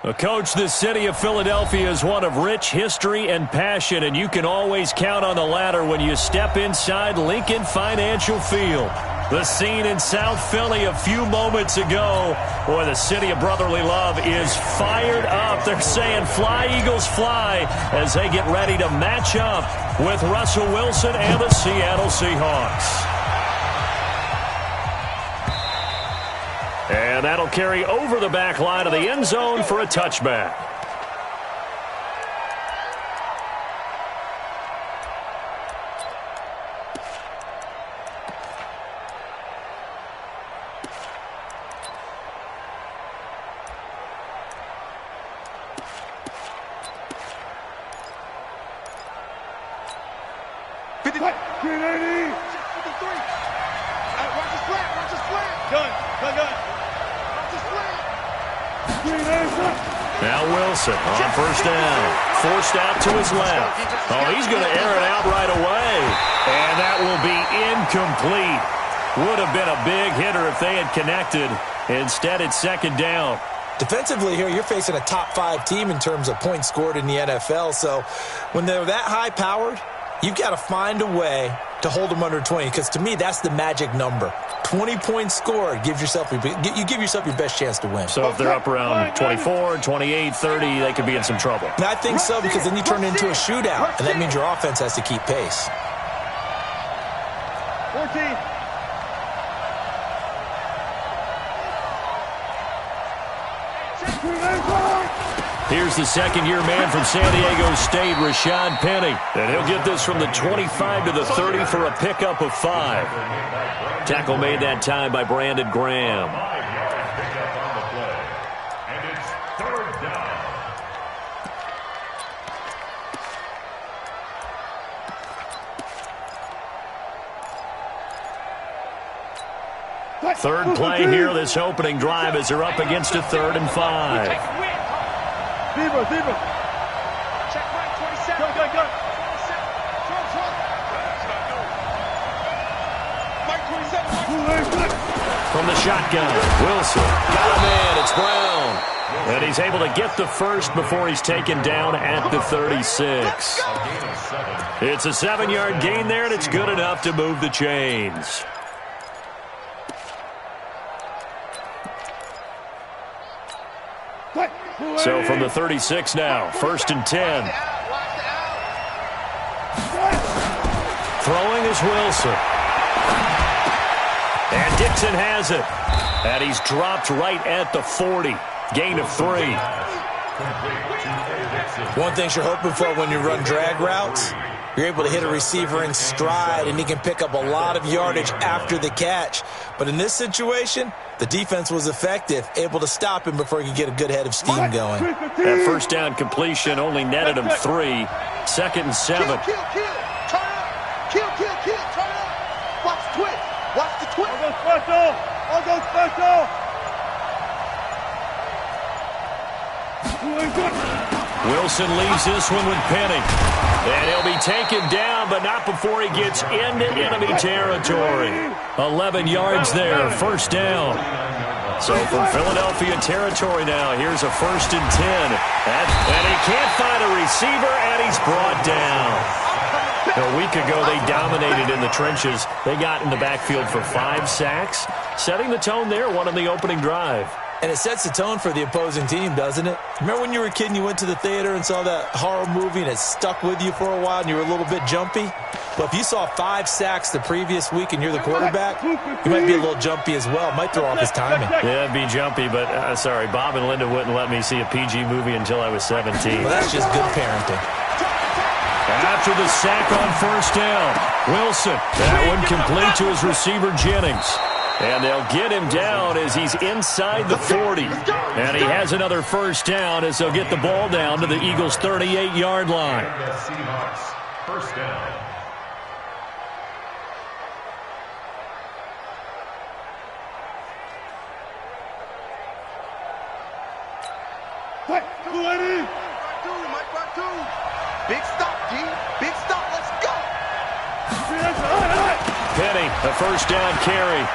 Well, Coach, the city of Philadelphia is one of rich history and passion, and you can always count on the latter when you step inside Lincoln Financial Field. The scene in South Philly a few moments ago. Boy, the city of brotherly love is fired up. They're saying fly, Eagles, fly, as they get ready to match up with Russell Wilson and the Seattle Seahawks. And that'll carry over the back line of the end zone for a touchback. Now Wilson on first down. Forced out to his left. Oh, he's going to air it out right away. And that will be incomplete. Would have been a big hitter if they had connected. Instead, it's second down. Defensively here, you're facing a top-5 team in terms of points scored in the NFL. So when they're that high-powered, you've got to find a way to hold them under 20, because to me, that's the magic number. 20 points scored, you give yourself your best chance to win. So if they're up around 24, 28, 30, they could be in some trouble. And I think so, because then you turn it into a shootout, and that means your offense has to keep pace. 14. Here's the second-year man from San Diego State, Rashad Penny. And he'll get this from the 25 to the 30 for a pickup of 5. Tackle made that time by Brandon Graham. Third play here, this opening drive, as they're up against a 3rd and 5. Zebra. Check right, 27. Go. Mike 27. From the shotgun, Wilson. Got a man, it's Brown. And he's able to get the first before he's taken down at the 36. It's a 7-yard gain there, and it's good enough to move the chains. So from the 36 now, 1st and 10. Throwing is Wilson. And Dixon has it. And he's dropped right at the 40. Gain of 3. One thing you're hoping for when you run drag routes, you're able to hit a receiver in stride, and he can pick up a lot of yardage after the catch. But in this situation, the defense was effective, able to stop him before he could get a good head of steam going. That first down completion only netted him 3. 2nd and 7. Kill. Turn up. Kill. Turn up. Watch the twist. I'll go special. Wilson leaves this one with Penny. And he'll be taken down, but not before he gets into enemy territory. 11 yards there, 1st down. So from Philadelphia territory now, here's a 1st and 10. And he can't find a receiver, and he's brought down. A week ago, they dominated in the trenches. They got in the backfield for 5 sacks, setting the tone there, one on the opening drive. And it sets the tone for the opposing team, doesn't it? Remember when you were a kid and you went to the theater and saw that horror movie and it stuck with you for a while and you were a little bit jumpy? Well, if you saw 5 sacks the previous week and you're the quarterback, you might be a little jumpy as well. Might throw off his timing. Yeah, it'd be jumpy, but sorry, Bob and Linda wouldn't let me see a PG movie until I was 17. Well, that's just good parenting. After the sack on 1st down, Wilson. That one complete to his receiver, Jennings. And they'll get him down as he's inside the 40. And he has another 1st down as they'll get the ball down to the Eagles' 38-yard line. First down. Big stop, G. Big stop. Let's go. Penny, a 1st down carry.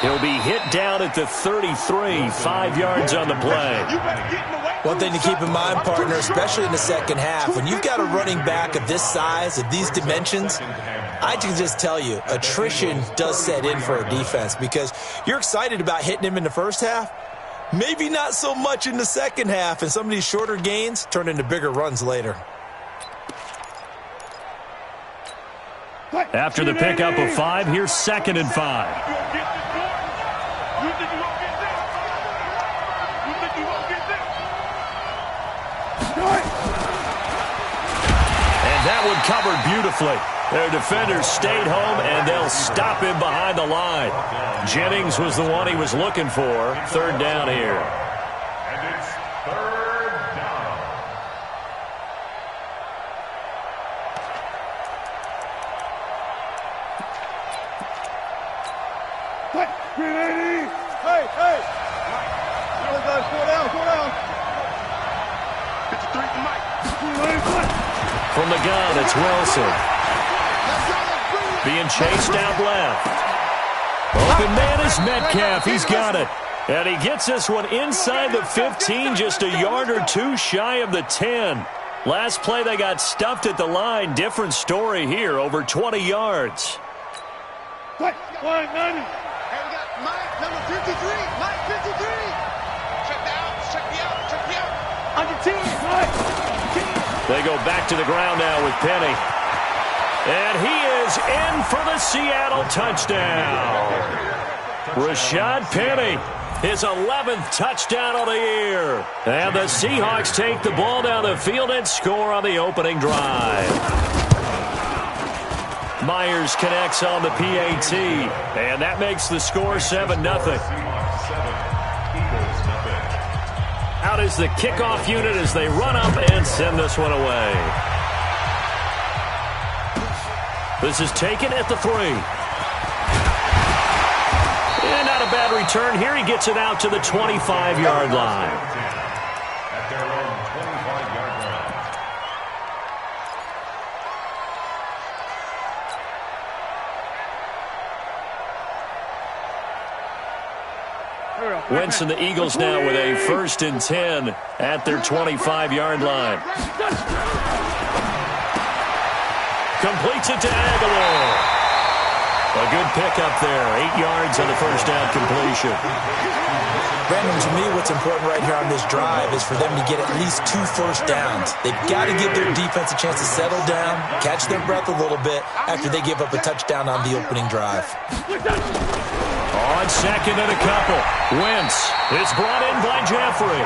He'll be hit down at the 33, 5 yards on the play. One thing to keep in mind, partner, especially in the second half, when you've got a running back of this size, of these dimensions, I can just tell you, attrition does set in for a defense because you're excited about hitting him in the first half, maybe not so much in the second half, and some of these shorter gains turn into bigger runs later. After the pickup of 5, here's 2nd and 5. And that one covered beautifully. Their defenders stayed home, and they'll stop him behind the line. Jennings was the one he was looking for. 3rd down here. And it's 3rd down. Hey, hey. Four down. 53 to Mike. From the gun, it's Wilson. Being chased out left. Open man is Metcalf. He's got it. And he gets this one inside the 15, just a yard or 2 shy of the 10. Last play, they got stuffed at the line. Different story here, over 20 yards. Hey, we got Mike, number 53. Mike, 53. Check me out. On your team, Mike. They go back to the ground now with Penny. And he is in for the Seattle touchdown. Rashad Penny, his 11th touchdown of the year. And the Seahawks take the ball down the field and score on the opening drive. Myers connects on the PAT, and that makes the score 7-0. Out is the kickoff unit as they run up and send this one away. This is taken at the 3. And not a bad return here. He gets it out to the 25-yard line. At their own 25-yard line. Wentz and the Eagles now with a 1st and 10 at their 25-yard line. Completes it to Aguilar. A good pickup there. 8 yards on the 1st down completion. Brandon, to me, what's important right here on this drive is for them to get at least 2 first downs. They've got to give their defense a chance to settle down, catch their breath a little bit after they give up a touchdown on the opening drive. On 2nd and a couple. Wentz is brought in by Jeffrey.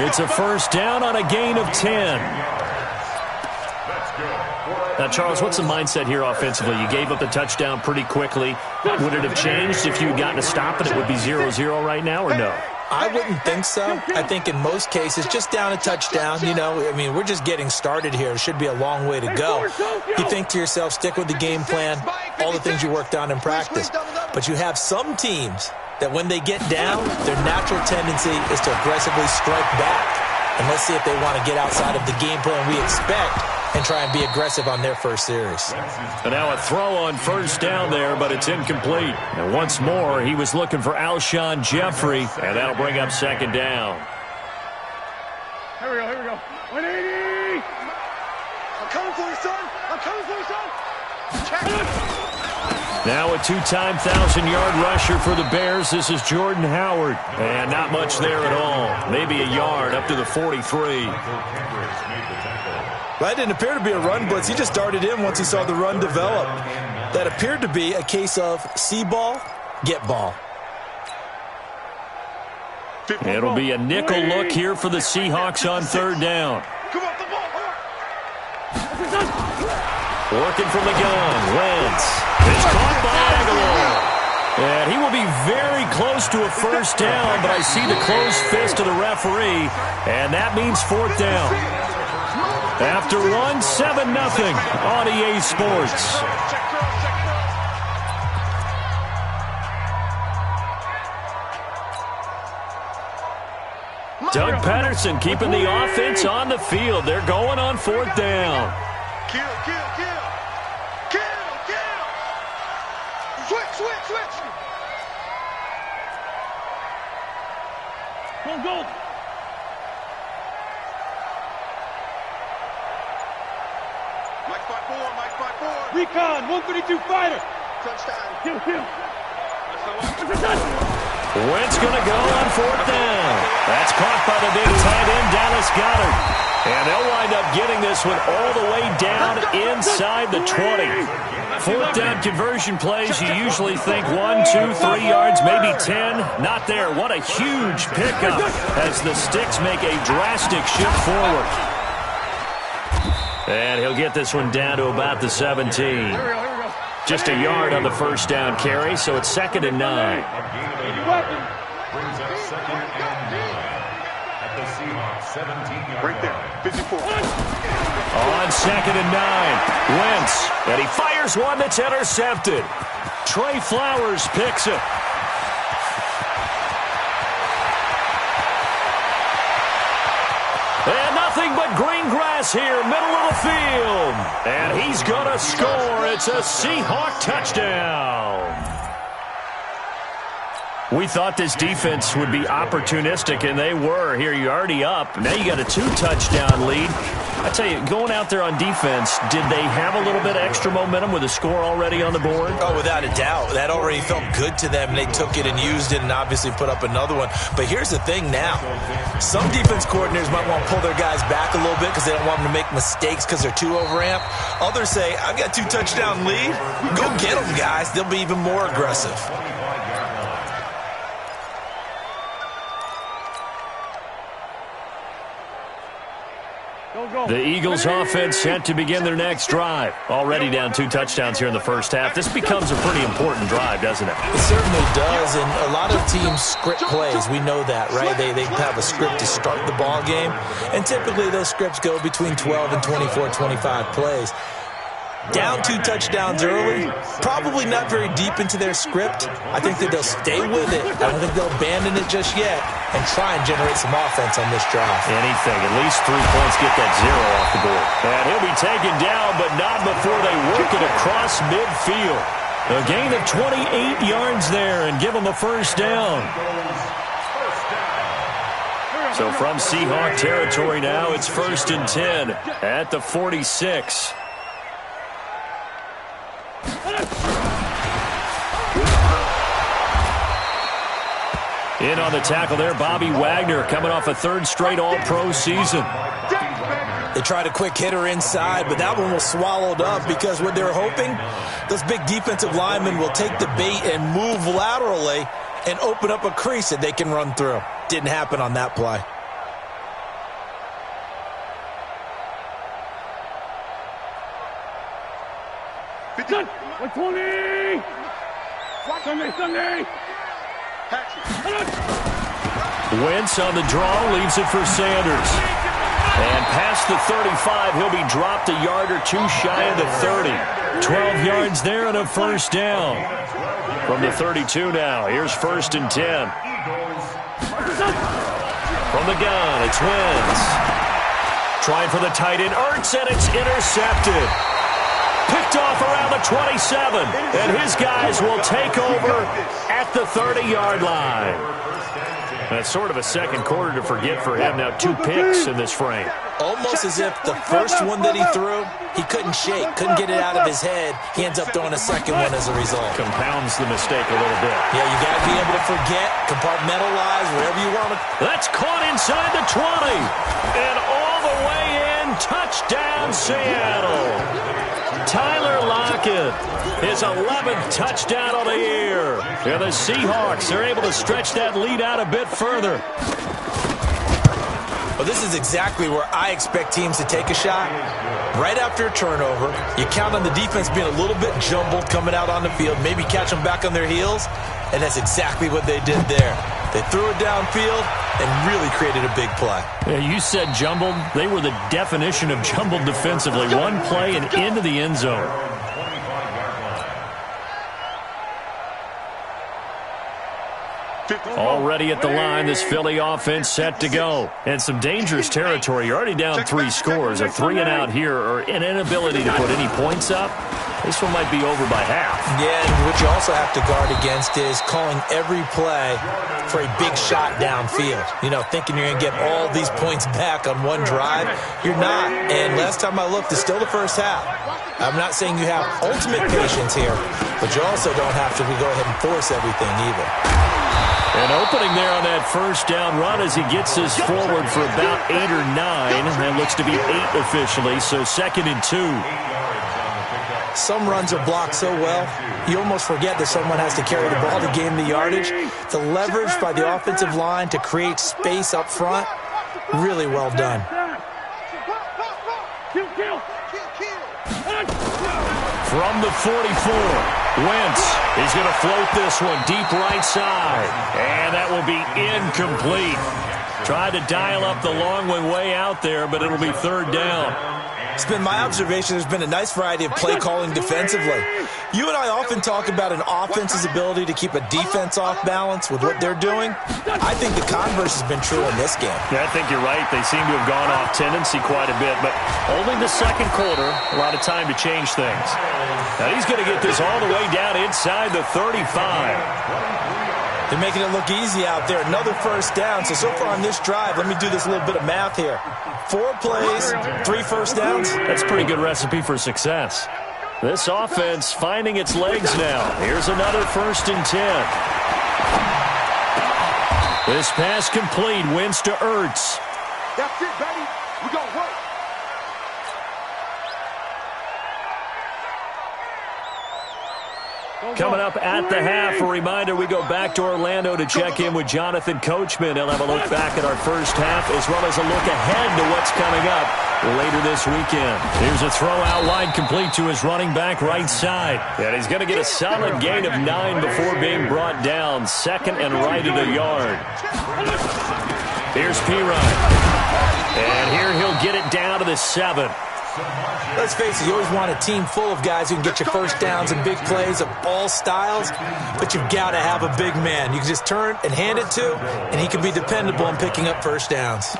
It's a 1st down on a gain of 10. Now, Charles, what's the mindset here offensively? You gave up the touchdown pretty quickly. Would it have changed if you had gotten a stop and it would be 0-0 right now, or no? I wouldn't think so. I think in most cases, just down a touchdown, we're just getting started here. It should be a long way to go. You think to yourself, stick with the game plan, all the things you worked on in practice. But you have some teams that when they get down, their natural tendency is to aggressively strike back. And let's see if they want to get outside of the game plan we expect and try and be aggressive on their first series. And now a throw on 1st down there, but it's incomplete. And once more, he was looking for Alshon Jeffrey, and that'll bring up 2nd down. Here we go. 180. I'm coming for you, son. Check. Now a 2-time 1,000-yard rusher for the Bears. This is Jordan Howard. And not much there at all. Maybe a yard up to the 43. That didn't appear to be a run blitz. He just darted in once he saw the run develop. That appeared to be a case of see ball, get ball. It'll be a nickel look here for the Seahawks on 3rd down. Working from the gun. Wentz is caught by Aguilar. And he will be very close to a 1st down, but I see the closed fist of the referee, and that means 4th down. After 7-0 on EA Sports. Doug Patterson keeping the offense on the field. They're going on 4th down. Kill. Switch. Go, go. Mike 5-4, Mike 5-4. Recon, 132 fighter. Touchdown. Kill, kill. Wentz going to go on 4th down. That's caught by the big tight end, Dallas Goedert. And they'll wind up getting this one all the way down inside the 20. 4th down conversion plays, you usually think 1, 2, 3 yards, maybe 10. Not there. What a huge pickup as the Sticks make a drastic shift forward. And he'll get this one down to about the 17. Just a yard on the 1st down carry, so it's 2nd and 9. Brings up 2nd and 9 at the Seahawks 17-yard line. Right there, 54. On 2nd and 9, Wentz, and he fires one that's intercepted. Trey Flowers picks it. And nothing but green grass here, middle of the field. And he's going to score. It's a Seahawk touchdown. We thought this defense would be opportunistic, and they were. Here, you're already up. Now you got a 2-touchdown lead. I tell you, going out there on defense, did they have a little bit of extra momentum with a score already on the board? Oh, without a doubt. That already felt good to them. They took it and used it and obviously put up another one. But here's the thing now. Some defense coordinators might want to pull their guys back a little bit because they don't want them to make mistakes because they're too overamped. Others say, I've got 2-touchdown lead. Go get them, guys. They'll be even more aggressive. The Eagles offense set to begin their next drive. Already down 2 touchdowns here in the first half. This becomes a pretty important drive, doesn't it? It certainly does, and a lot of teams script plays. We know that, right? They have a script to start the ball game, and typically those scripts go between 12 and 24, 25 plays. Down 2 touchdowns early, probably not very deep into their script. I think that they'll stay with it. I don't think they'll abandon it just yet and try and generate some offense on this drive. Anything, at least 3 points, get that 0 off the board. And he'll be taken down, but not before they work it across midfield. A gain of 28 yards there and give them a 1st down. So from Seahawk territory now, it's 1st and 10 at the 46. In on the tackle there, Bobby Wagner coming off a 3rd straight All-Pro season. They tried a quick hitter inside, but that one was swallowed up because what they were hoping, those big defensive linemen will take the bait and move laterally and open up a crease that they can run through. Didn't happen on that play. Good. 120. Sunday. Wentz on the draw, leaves it for Sanders. And past the 35, he'll be dropped a yard or 2 shy of the 30. 12 yards there and a 1st down. From the 32 now, here's 1st and 10. From the gun, it's Wentz. Trying for the tight end, Ertz, and it's intercepted. Picked off around the 27, and his guys will take over at the 30-yard line. That's sort of a second quarter to forget for him. Now 2 picks in this frame. Almost as if the first one that he threw, he couldn't shake, couldn't get it out of his head. He ends up throwing a second one as a result. Compounds the mistake a little bit. Yeah, you got to be able to forget, compartmentalize, whatever you want to. That's caught inside the 20. And all the way in, touchdown Seattle. Tyler Lockett, his 11th touchdown of the year. And the Seahawks are able to stretch that lead out a bit further. Well, this is exactly where I expect teams to take a shot. Right after a turnover, you count on the defense being a little bit jumbled coming out on the field, maybe catch them back on their heels, and that's exactly what they did there. They threw it downfield and really created a big play. Yeah, you said jumbled. They were the definition of jumbled defensively. One play and into the end zone. Already at the line, this Philly offense set to go. And some dangerous territory. You're already down 3 scores. A 3-and-out here or an inability to put any points up. This one might be over by half. Yeah, and what you also have to guard against is calling every play for a big shot downfield. You know, thinking you're going to get all these points back on one drive. You're not. And last time I looked, it's still the first half. I'm not saying you have ultimate patience here, but you also don't have to go ahead and force everything either. An opening there on that first down run as he gets us forward for about 8 or 9. That looks to be 8 officially, so 2nd and 2. Some runs are blocked so well, you almost forget that someone has to carry the ball to gain the yardage. The leverage by the offensive line to create space up front, really well done. From the 44, Wentz is going to float this one deep right side, and that will be incomplete. Tried to dial up the long one way out there, but it'll be 3rd down. It's been my observation there's been a nice variety of play calling defensively. You and I often talk about an offense's ability to keep a defense off balance with what they're doing. I think the converse has been true in this game. Yeah, I think you're right. They seem to have gone off tendency quite a bit, but only the 2nd quarter, a lot of time to change things. Now he's going to get this all the way down inside the 35. They're making it look easy out there. Another first down. So far on this drive, let me do this little bit of math here. 4 plays, 3 first downs. That's a pretty good recipe for success. This offense finding its legs now. Here's another 1st and 10. This pass complete. Wins to Ertz. That's it, baby. We gonna work. Coming up at the half, a reminder, we go back to Orlando to check in with Jonathan Coachman. He'll have a look back at our first half as well as a look ahead to what's coming up later this weekend. Here's a throw out wide complete to his running back right side. And he's going to get a solid gain of 9 before being brought down. 2nd and right at a yard. Here's Pirine. And here he'll get it down to the 7. Let's face it, you always want a team full of guys who can get you first downs and big plays of all styles, but you've got to have a big man. You can just turn and hand it to, and he can be dependable in picking up first downs.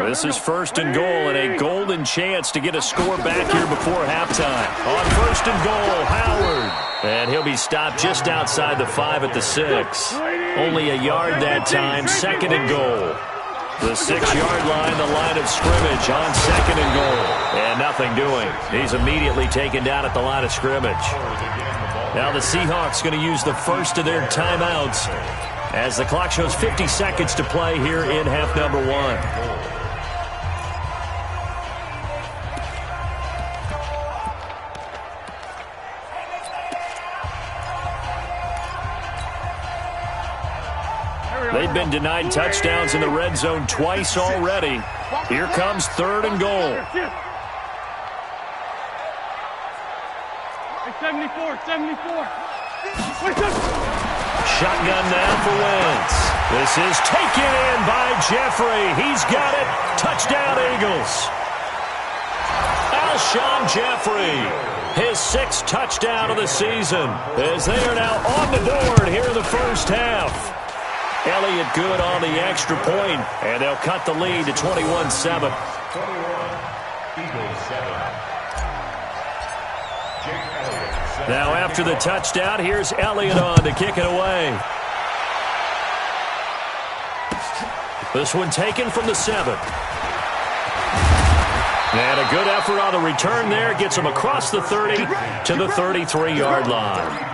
This is 1st and goal and a golden chance to get a score back here before halftime. On 1st and goal, Howard. And he'll be stopped just outside the 5 at the 6. Only a yard that time, 2nd and goal. The 6-yard line, the line of scrimmage on 2nd and goal. And nothing doing. He's immediately taken down at the line of scrimmage. Now the Seahawks going to use the first of their timeouts as the clock shows 50 seconds to play here in half number 1. They've been denied touchdowns in the red zone twice already. Here comes 3rd and goal. 74. Shotgun now for Wentz. This is taken in by Jeffrey. He's got it. Touchdown, Eagles. Alshon Jeffrey, his 6th touchdown of the season, as they are now on the board here in the first half. Elliott good on the extra point, and they'll cut the lead to 21-7. Now after the touchdown, here's Elliott on to kick it away. This one taken from the 7. And a good effort on the return there. Gets him across the 30 to the 33-yard line.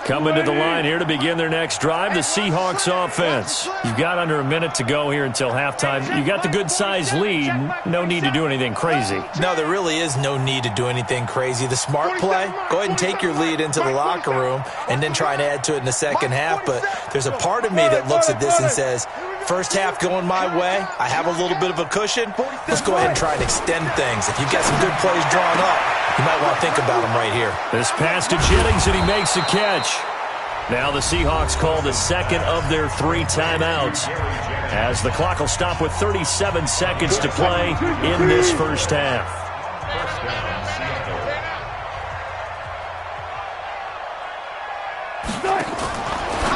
Coming to the line here to begin their next drive, the Seahawks offense. You've got under a minute to go here until halftime. You got the good-sized lead. No need to do anything crazy. No, there really is no need to do anything crazy. The smart play, go ahead and take your lead into the locker room and then try and add to it in the second half. But there's a part of me that looks at this and says, first half going my way, I have a little bit of a cushion. Let's go ahead and try and extend things. If you've got some good plays drawn up, you might want to think about them right here. This pass to Jennings, and he makes the catch. Now the Seahawks call the second of their 3 timeouts, as the clock will stop with 37 seconds to play in this first half.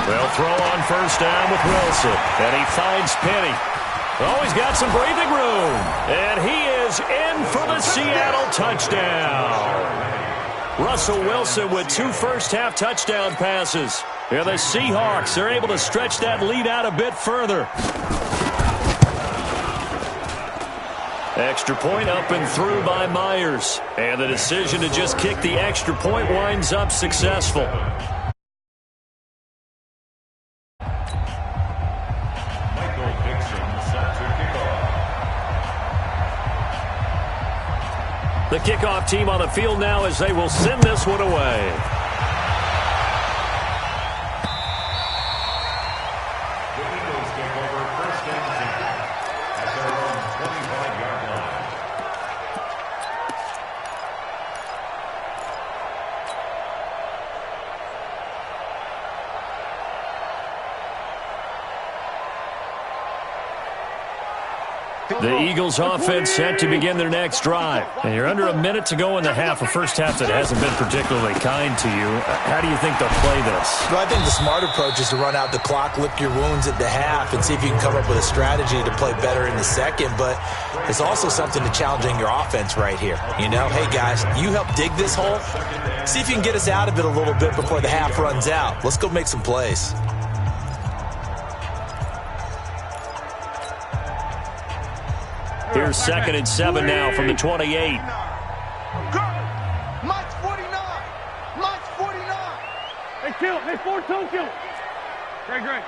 They'll throw on first down with Wilson, and he finds Penny. Oh, he's got some breathing room, and he is in for the Seattle touchdown. Russell Wilson with 2 first-half touchdown passes. And the Seahawks are able to stretch that lead out a bit further. Extra point up and through by Myers. And the decision to just kick the extra point winds up successful. The kickoff team on the field now as they will send this one away. The Eagles take over first and 10 at their own 25-yard line. The Eagles offense set to begin their next drive. And you're under a minute to go in the half, a first half that hasn't been particularly kind to you. How do you think they'll play this? Well, I think the smart approach is to run out the clock, lick your wounds at the half, and see if you can come up with a strategy to play better in the second. But there's also something to challenging your offense right here. You know, hey, guys, you help dig this hole. See if you can get us out of it a little bit before the half runs out. Let's go make some plays. Here's 2nd and 7 now from the 28. Mike's 49. Mike's 49. Hey, kill. Hey, 4-2 kill. Great.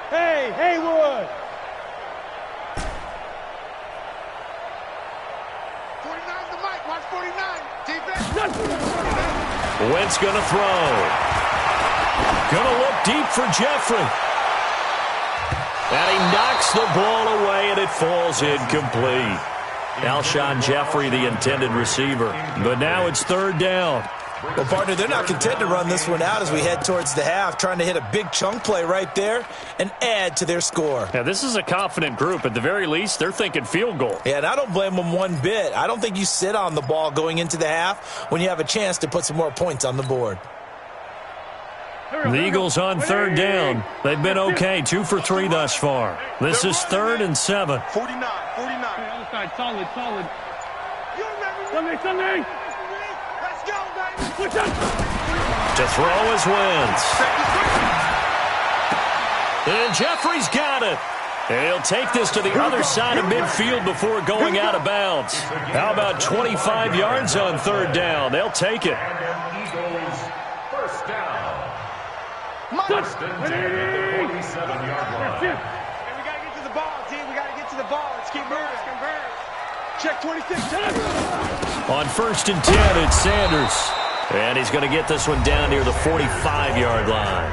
Hey, Haywood. 49 to Mike. Mike's 49. Defense. Wentz gonna throw. Gonna look deep for Jeffrey. And he knocks the ball away, and it falls incomplete. Alshon Jeffrey, the intended receiver. But now it's 3rd down. Well, partner, they're not content to run this one out as we head towards the half, trying to hit a big chunk play right there and add to their score. Yeah, this is a confident group. At the very least, they're thinking field goal. Yeah, and I don't blame them one bit. I don't think you sit on the ball going into the half when you have a chance to put some more points on the board. The Eagles on 3rd down. They've been okay, 2 for 3 thus far. This is 3rd and 7. 49. Other side, solid. You remember? Sunday. Let's go, baby. Push up. To throw is Wentz. And Jeffrey's got it. And he'll take this to the other side of midfield before going out of bounds. How about 25 yards on 3rd down? They'll take it. Eagles first down. First and 10 at the 47-yard line. Hey, we got to get to the ball, team. We got to get to the ball. Let's keep moving. Check 26. On 1st and 10, it's Sanders. And he's going to get this one down near the 45-yard line.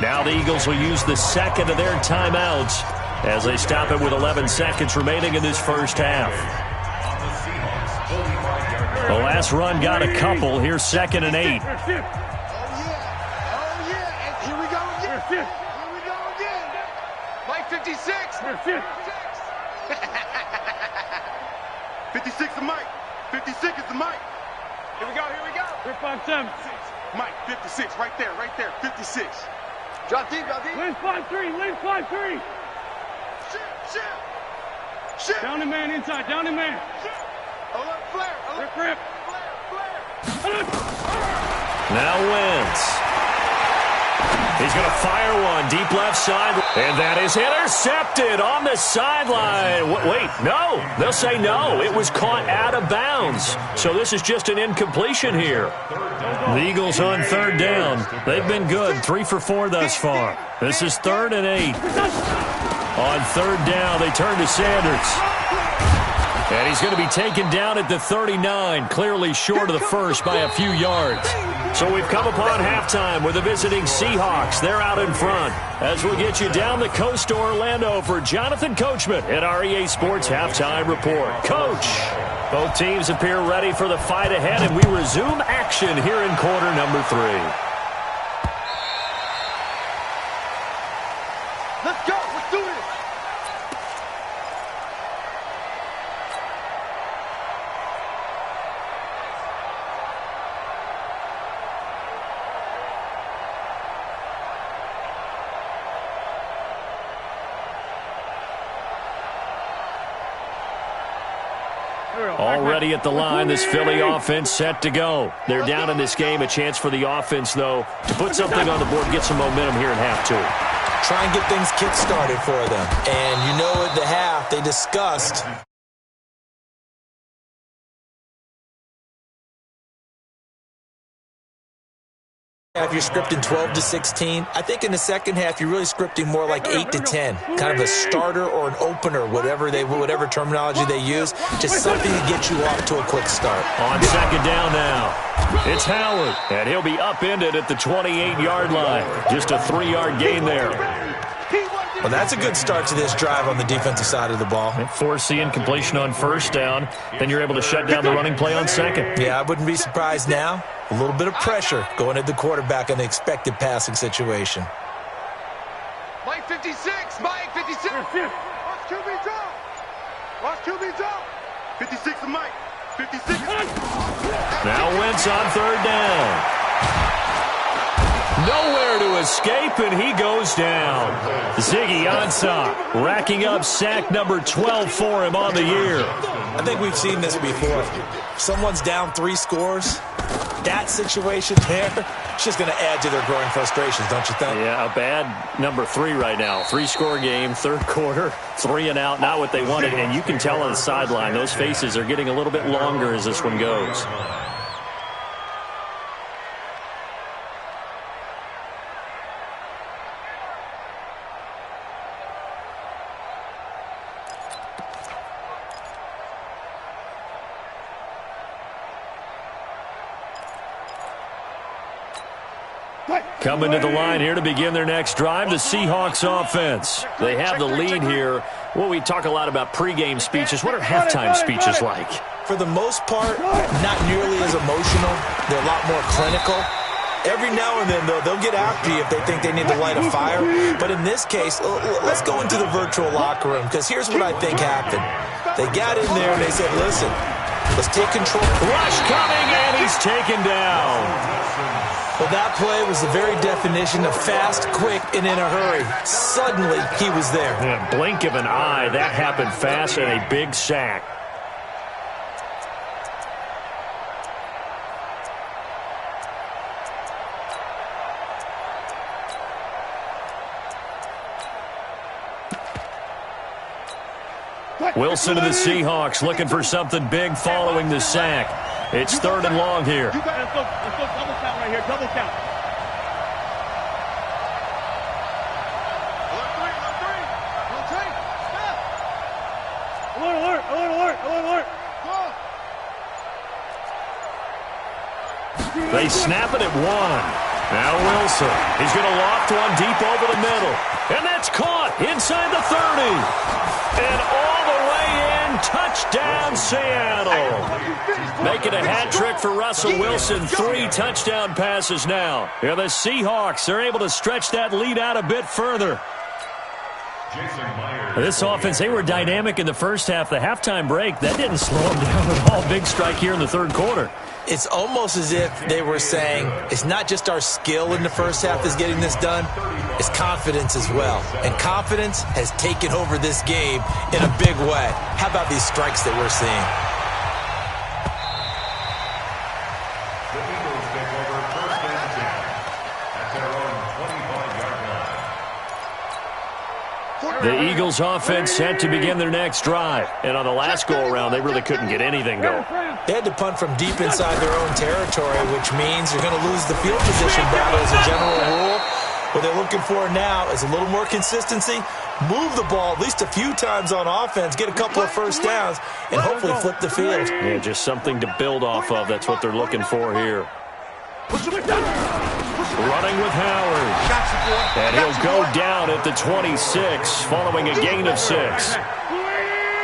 Now the Eagles will use the second of their timeouts as they stop it with 11 seconds remaining in this first half. The last run got a couple. Here's 2nd and 8. Here we go again. Mike 56. 56 to Mike. 56 is the Mike. Here we go. We're 5-7. Mike 56 right there. 56. Drop deep. Lane 5-3. Shit. Down the man inside. Alert flare. Rip. Flare. Now Wentz. He's going to fire one deep left side. And that is intercepted on the sideline. Wait, no. They'll say no. It was caught out of bounds. So this is just an incompletion here. The Eagles on 3rd down. They've been good. 3 for 4 thus far. This is 3rd and 8. On 3rd down, they turn to Sanders. And he's going to be taken down at the 39, clearly short of the first by a few yards. So we've come upon halftime with the visiting Seahawks. They're out in front. As we get you down the coast to Orlando for Jonathan Coachman at our EA Sports Halftime Report. Coach, both teams appear ready for the fight ahead, and we resume action here in quarter number 3. Already at the line, this Philly offense set to go. They're down in this game. A chance for the offense, though, to put something on the board, get some momentum here in half two. Try and get things kick-started for them. And you know at the half, they discussed if you're scripting 12-16, I think in the second half you're really scripting more like 8-10, kind of a starter or an opener, whatever terminology they use, just something to get you off to a quick start. On second down now, it's Howard, and he'll be upended at the 28-yard line. Just a 3-yard gain there. Well, that's a good start to this drive on the defensive side of the ball. Force the incompletion on first down, then you're able to shut down the running play on second. Yeah, I wouldn't be surprised now. A little bit of pressure going at the quarterback in the expected passing situation. Mike 56, Mike 56. Watch QB drop. Watch QB drop. 56 to Mike. 56. Now Wentz on third down. Nowhere to escape, and he goes down. Ziggy Ansah racking up sack number 12 for him on the year. I think we've seen this before. Someone's down 3 scores. That situation there, it's just going to add to their growing frustrations, don't you think? Yeah, a bad number 3 right now. 3-score game, third quarter, 3 and out, not what they wanted. And you can tell on the sideline, those faces are getting a little bit longer as this one goes. Coming to the line here to begin their next drive, the Seahawks offense. They have the lead here. Well, we talk a lot about pregame speeches. What are halftime speeches like? For the most part, not nearly as emotional. They're a lot more clinical. Every now and then, though, they'll get after you if they think they need to light a fire. But in this case, let's go into the virtual locker room, because here's what I think happened. They got in there and they said, listen, let's take control. Rush coming, and he's taken down. Well, that play was the very definition of fast, quick, and in a hurry. Suddenly, he was there. Yeah, blink of an eye, that happened fast, and a big sack. Wilson to the Seahawks looking for something big following the sack. It's third and long here. Let's go double count right here, double count. Alert. They snap it at 1. Now Wilson. He's going to loft one deep over the middle. And that's caught inside the 30. And all the way in, touchdown Seattle. Making a hat trick for Russell Wilson. 3 touchdown passes now. Yeah, the Seahawks are able to stretch that lead out a bit further. This offense, they were dynamic in the first half. The halftime break, that didn't slow them down at all. Big strike here in the third quarter. It's almost as if they were saying, it's not just our skill in the first half that's getting this done, it's confidence as well. And confidence has taken over this game in a big way. How about these strikes that we're seeing? The Eagles take over first and 10 at their own 25-yard line. The Eagles offense set to begin their next drive. And on the last go-around, they really couldn't get anything going. They had to punt from deep inside their own territory, which means you're going to lose the field position battle as a general rule. What they're looking for now is a little more consistency, move the ball at least a few times on offense, get a couple of first downs, and hopefully flip the field. Yeah, just something to build off of. That's what they're looking for here. Running with Howard. And he'll go down at the 26, following a gain of 6.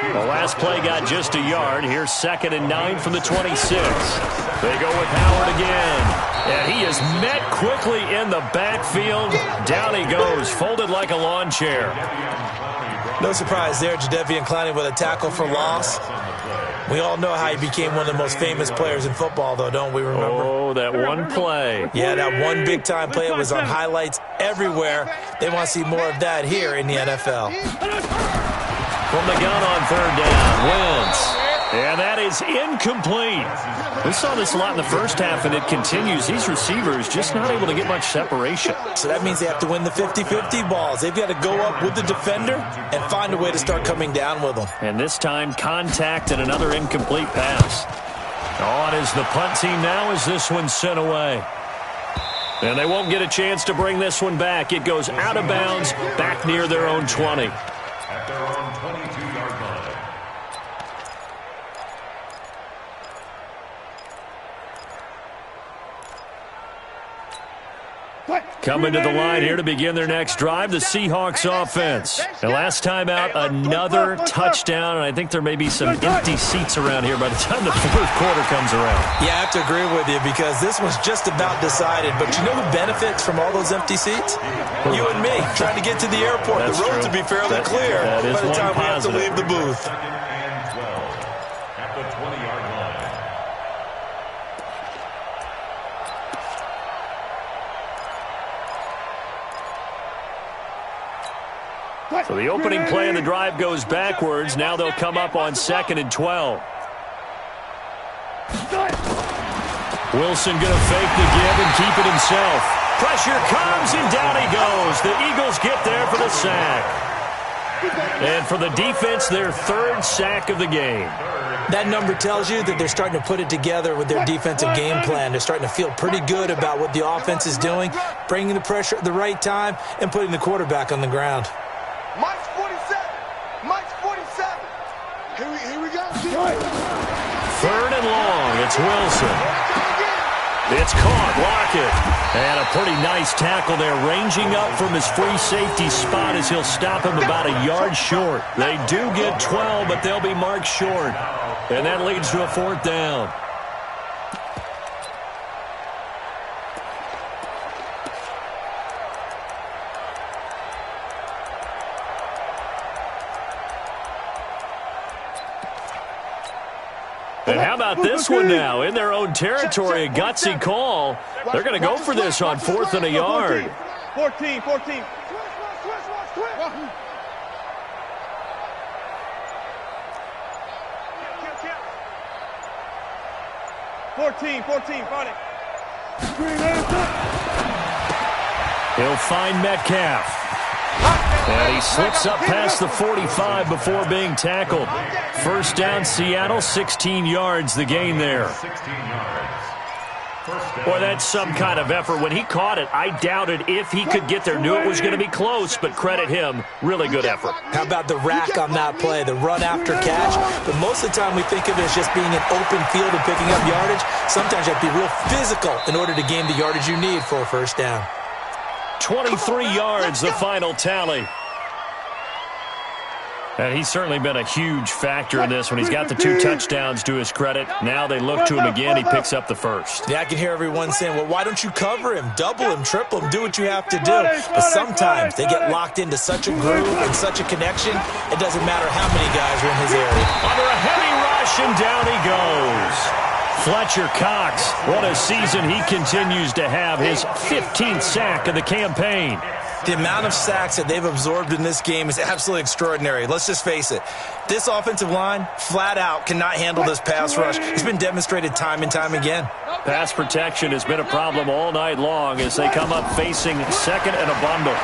The last play got just a yard. Here's 2nd and 9 from the 26. They go with Howard again. And he is met quickly in the backfield. Down he goes, folded like a lawn chair. No surprise there, Jadeveon Clowney with a tackle for loss. We all know how he became one of the most famous players in football, though, don't we remember? Oh, that one play. Yeah, that one big-time play was on highlights everywhere. They want to see more of that here in the NFL. From the gun on third down, Wentz. And that is incomplete. We saw this a lot in the first half, and it continues. These receivers just not able to get much separation. So that means they have to win the 50-50 balls. They've got to go up with the defender and find a way to start coming down with them. And this time, contact and another incomplete pass. On is the punt team now as this one's sent away. And they won't get a chance to bring this one back. It goes out of bounds, back near their own 20. At their own 22-yard line. Coming to the line here to begin their next drive, the Seahawks offense. And last time out, another touchdown, and I think there may be some empty seats around here by the time the fourth quarter comes around. Yeah, I have to agree with you because this was just about decided. But you know who benefits from all those empty seats? You and me, trying to get to the airport. That's the roads true. will be fairly clear that is by the time we have to positive. leave the booth. Second and 12 at the 20-yard line. So the opening play of the drive goes backwards. Now they'll come up on 2nd and 12. Wilson going to fake the give and keep it himself. Pressure comes, and down he goes. The Eagles get there for the sack. And for the defense, their third sack of the game. That number tells you that they're starting to put it together with their defensive game plan. They're starting to feel pretty good about what the offense is doing, bringing the pressure at the right time, and putting the quarterback on the ground. Mike's 47. Mike's 47. Here we go. Third and long. It's Wilson. It's caught. Lockett. And a pretty nice tackle there, ranging up from his free safety spot as he'll stop him about a yard short. They do get 12, but they'll be marked short. And that leads to a fourth down. And how about this one now? In their own territory, a gutsy call. They're going to go for this on 4th and a yard. 14. 14. 14. Find it. He'll find Metcalf. And he slips up past the 45 before being tackled. First down, Seattle, 16 yards, the gain there. 16 yards. Boy, that's some kind of effort. When he caught it, I doubted if he could get there. Knew it was going to be close, but credit him. Really good effort. How about the rack on that play, the run after catch? But most of the time we think of it as just being an open field and picking up yardage. Sometimes you have to be real physical in order to gain the yardage you need for a first down. 23 yards, the final tally. And he's certainly been a huge factor in this when he's got the 2 touchdowns to his credit. Now they look to him again. He picks up the first. Yeah, I can hear everyone saying, well, why don't you cover him, double him, triple him, do what you have to do. But sometimes they get locked into such a groove and such a connection, it doesn't matter how many guys are in his area. Under a heavy rush, and down he goes. Fletcher Cox, what a season he continues to have. His 15th sack of the campaign. The amount of sacks that they've absorbed in this game is absolutely extraordinary. Let's just face it. This offensive line, flat out, cannot handle this pass rush. It's been demonstrated time and time again. Pass protection has been a problem all night long as they come up facing second and a bundle.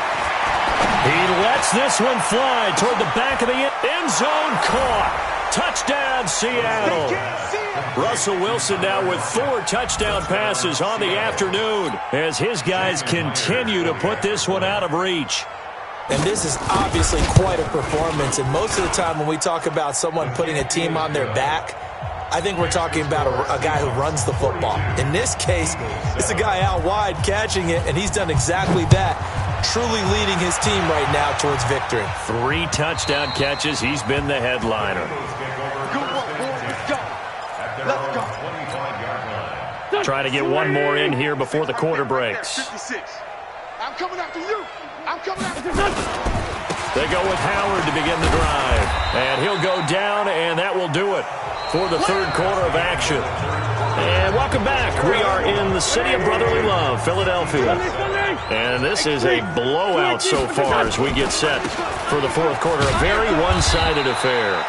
He lets this one fly toward the back of the end zone. Caught. Touchdown, Seattle. Russell Wilson now with 4 touchdown passes on the afternoon as his guys continue to put this one out of reach. And this is obviously quite a performance. And most of the time when we talk about someone putting a team on their back, I think we're talking about a guy who runs the football. In this case, it's a guy out wide catching it, and he's done exactly that, truly leading his team right now towards victory. 3 touchdown catches. He's been the headliner. Trying to get one more in here before the quarter breaks. 56. I'm coming after you. I'm coming after you. They go with Howard to begin the drive. And he'll go down, and that will do it for the third quarter of action. And welcome back. We are in the city of brotherly love, Philadelphia. And this is a blowout so far as we get set for the fourth quarter. A very one-sided affair.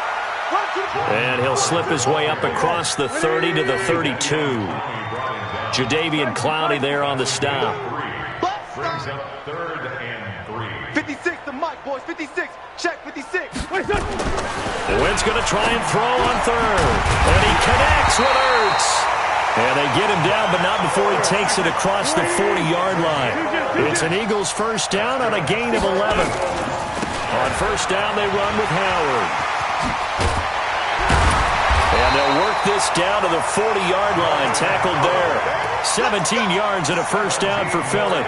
And he'll slip his way up across the 30 to the 32. Jadeveon Clowney there on the stop. Brings up 3rd and 3. 56 to Mike, boys. 56. Check 56. The Wynn's going to try and throw on 3rd. And he connects with Ertz. And they get him down, but not before he takes it across the 40-yard line. It's an Eagles first down on a gain of 11. On first down, they run with Howard. And they'll work this down to the 40-yard line, tackled there. 17 yards and a first down for Philly.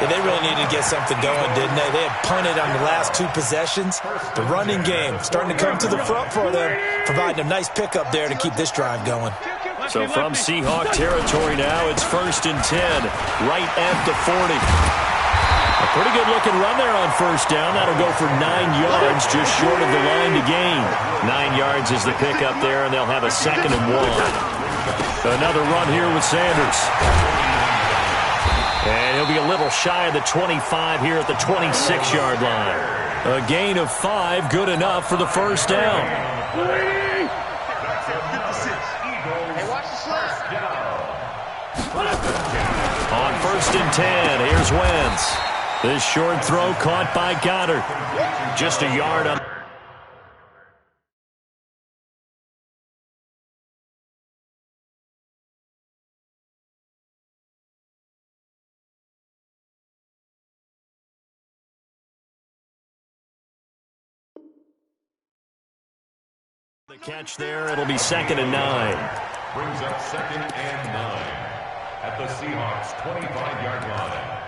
Yeah, they really needed to get something going, didn't they? They had punted on the last 2 possessions. The running game starting to come to the front for them, providing a nice pickup there to keep this drive going. So from Seahawk territory now, it's 1st and 10, right at the 40. A pretty good-looking run there on first down. That'll go for 9 yards, just short of the line to gain. 9 yards is the pickup there, and they'll have a 2nd and 1. Another run here with Sanders. And he'll be a little shy of the 25 here at the 26-yard line. A gain of 5, good enough for the first down. On 1st and 10, here's Wentz. This short throw caught by Goddard. Just a yard on. The catch there, it'll be 2nd and 9. Brings up 2nd and 9 at the Seahawks 25-yard line.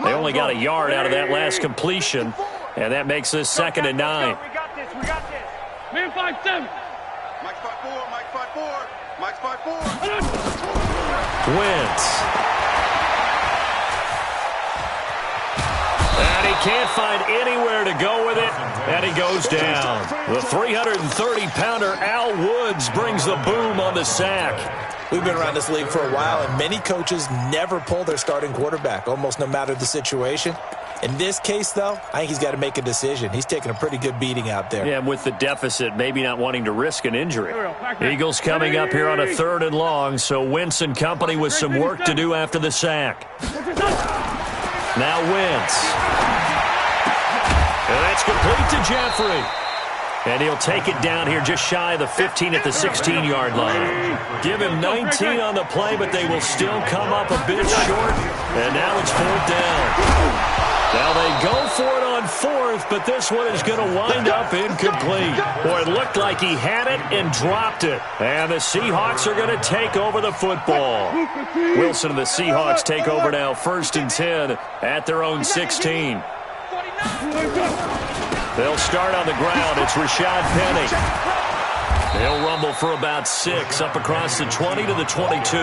They only got a yard out of that last completion, and that makes this 2nd and 9. We got this. We got this. Man 5-7. Mike 5-4. Mike 5-4. Mike 5-4. Wentz. And he can't find anywhere to go with it, and he goes down. The 330-pounder Al Woods brings the boom on the sack. We've been around this league for a while, and many coaches never pull their starting quarterback, almost no matter the situation. In this case, though, I think he's got to make a decision. He's taking a pretty good beating out there. Yeah, and with the deficit, maybe not wanting to risk an injury. Eagles coming up here on a 3rd and long, so Wentz and company with some work to do after the sack. Now Wentz. And that's complete to Jeffrey. And he'll take it down here just shy of the 15 at the 16-yard line. Give him 19 on the play, but they will still come up a bit short. And now it's 4th down. Now they go for it on 4th, but this one is going to wind up incomplete. Boy, it looked like he had it and dropped it. And the Seahawks are going to take over the football. Wilson and the Seahawks take over now 1st and 10 at their own 16. They'll start on the ground. It's Rashad Penny. They'll rumble for about 6 up across the 20 to the 22.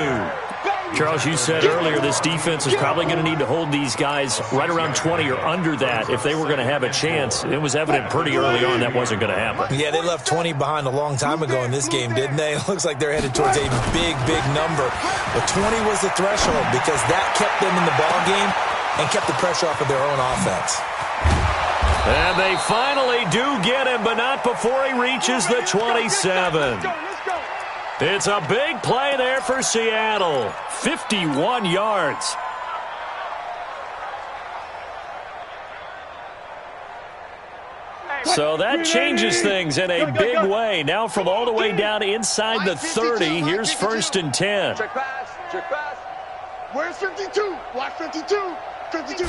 Charles, you said earlier this defense is probably going to need to hold these guys right around 20 or under that if they were going to have a chance. It was evident pretty early on that wasn't going to happen. Yeah, they left 20 behind a long time ago in this game, didn't they? It looks like they're headed towards a big, big number. But 20 was the threshold because that kept them in the ball game and kept the pressure off of their own offense. And they finally do get him, but not before he reaches the 27. It's a big play there for Seattle. 51 yards. So that changes things in a big way. Now from all the way down inside the 30, here's 1st and 10. Check pass. Check pass. Where's 52? Watch 52. 52.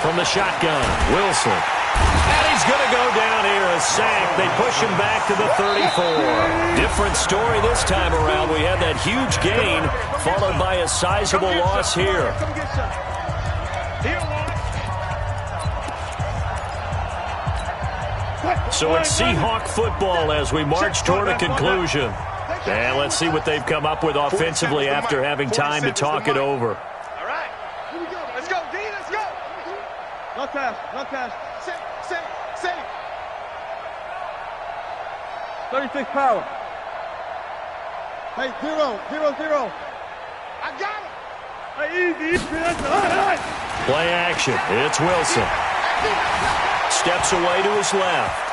From the shotgun, Wilson. And he's going to go down here, a sack. They push him back to the 34. Different story this time around. We had that huge gain, followed by a sizable loss here. So it's Seahawk football as we march toward a conclusion. And let's see what they've come up with offensively after having time to talk it over. All right. Here we go. Let's go, D. Let's go. No pass. No pass. Save. 36 power. Hey, 0. I got it. Play action. It's Wilson. Steps away to his left.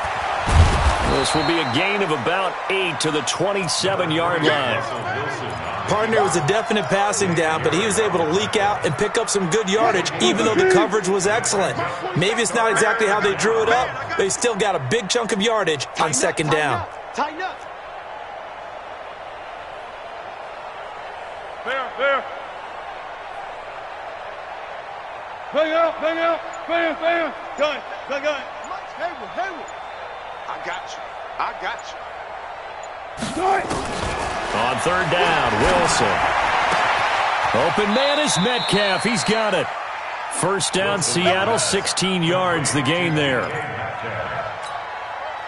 This will be a gain of about 8 to the 27-yard line. Partner, was a definite passing down, but he was able to leak out and pick up some good yardage, even though the coverage was excellent. Maybe it's not exactly how they drew it up, but he still got a big chunk of yardage on second down. Tighten up. Fair. Bang out. Gun. Hayward. I got you. Start. On third down, Wilson. Open man is Metcalf. He's got it. First down, Seattle, 16 yards the gain there.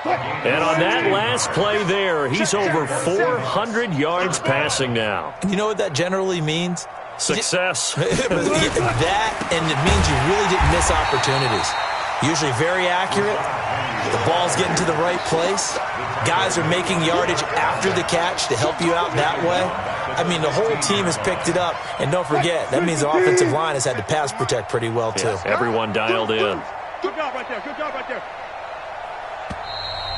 And on that last play there, he's over 400 yards passing now. You know what that generally means? Success. That, and it means you really didn't miss opportunities. Usually very accurate. The ball's getting to the right place. Guys are making yardage after the catch to help you out that way. I mean, the whole team has picked it up. And don't forget, that means the offensive line has had to pass protect pretty well, too. Yeah, everyone dialed in. Good job right there.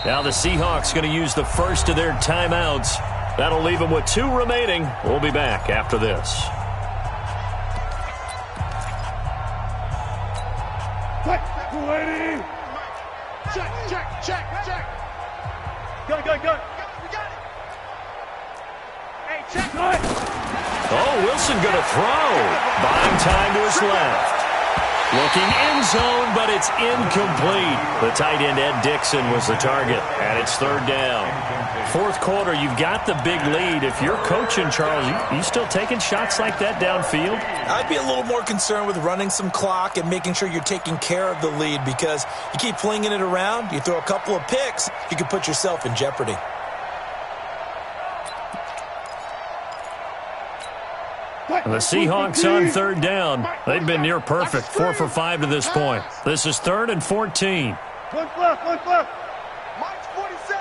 Now the Seahawks going to use the first of their timeouts. That'll leave them with 2 remaining. We'll be back after this. Check. Gun. We got it. Hey, check. Oh, Wilson going to throw. Buying time to his left. Looking end zone, but it's incomplete. The tight end, Ed Dixon, was the target, and it's third down. Fourth quarter, you've got the big lead. If you're coaching, Charles, you still taking shots like that downfield? I'd be a little more concerned with running some clock and making sure you're taking care of the lead, because you keep flinging it around, you throw a couple of picks, you can put yourself in jeopardy. The Seahawks on third down. They've been near perfect, 4 for 5 to this point. This is 3rd and 14. One left. Mike's 47.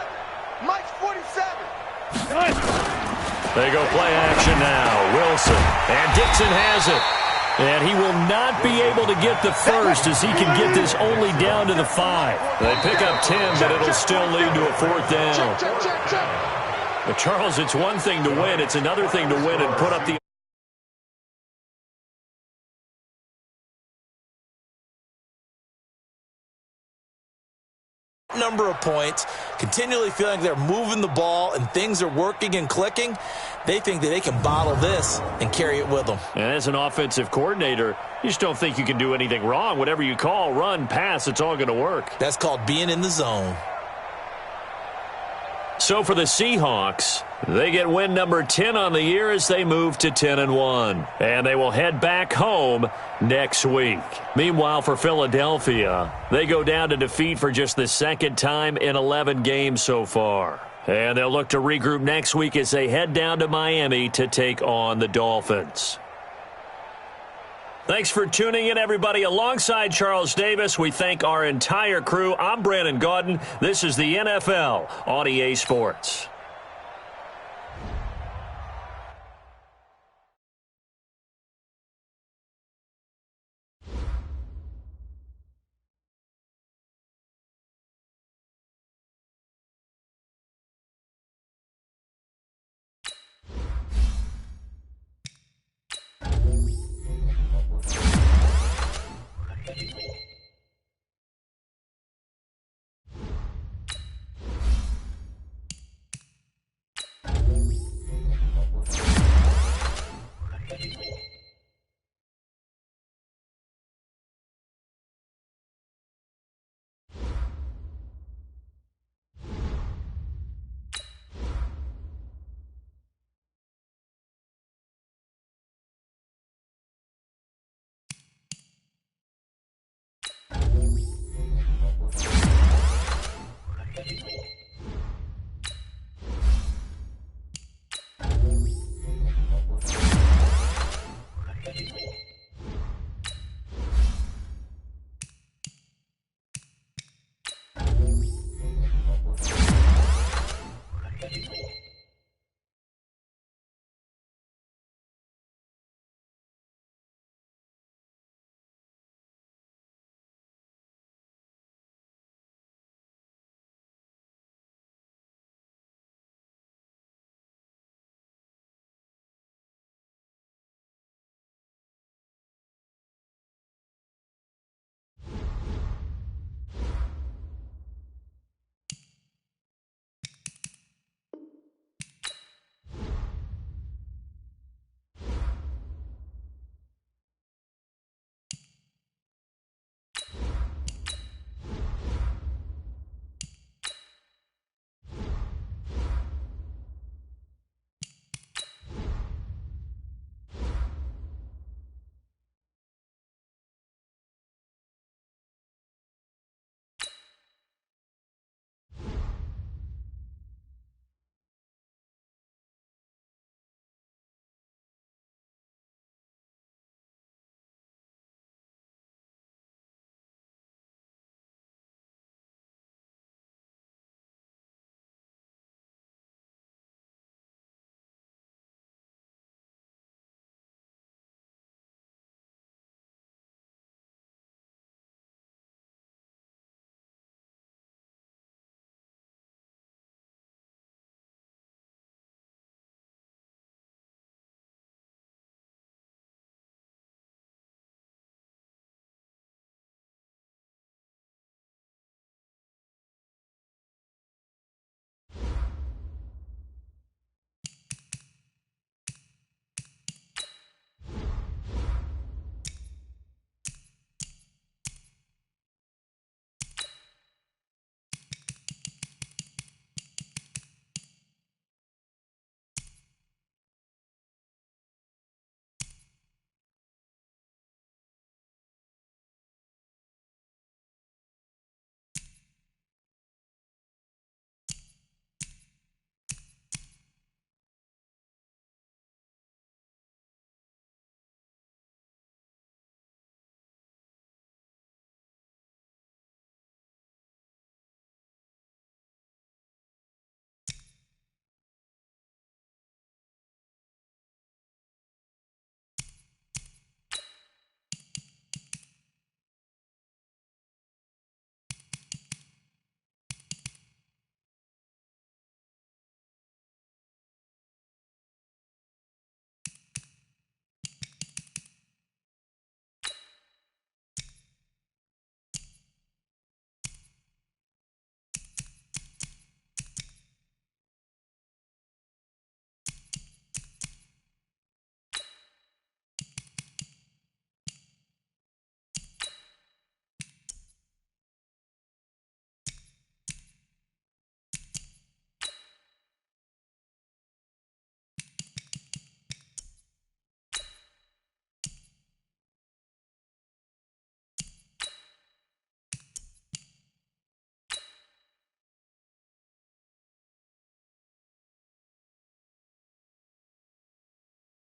They go play action now. Wilson. And Dixon has it. And he will not be able to get the first, as he can get this only down to the 5. They pick up 10, but it'll still lead to a 4th down. But Charles, it's one thing to win. It's another thing to win and put up the number of points, continually feeling like they're moving the ball and things are working and clicking. They think that they can bottle this and carry it with them. And as an offensive coordinator, you just don't think you can do anything wrong. Whatever you call, run, pass, it's all going to work. That's called being in the zone. So for the Seahawks, they get win number 10 on the year as they move to 10-1. And they will head back home next week. Meanwhile, for Philadelphia, they go down to defeat for just the 2nd time in 11 games so far. And they'll look to regroup next week as they head down to Miami to take on the Dolphins. Thanks for tuning in, everybody. Alongside Charles Davis, we thank our entire crew. I'm Brandon Gaudin. This is the NFL on EA Sports.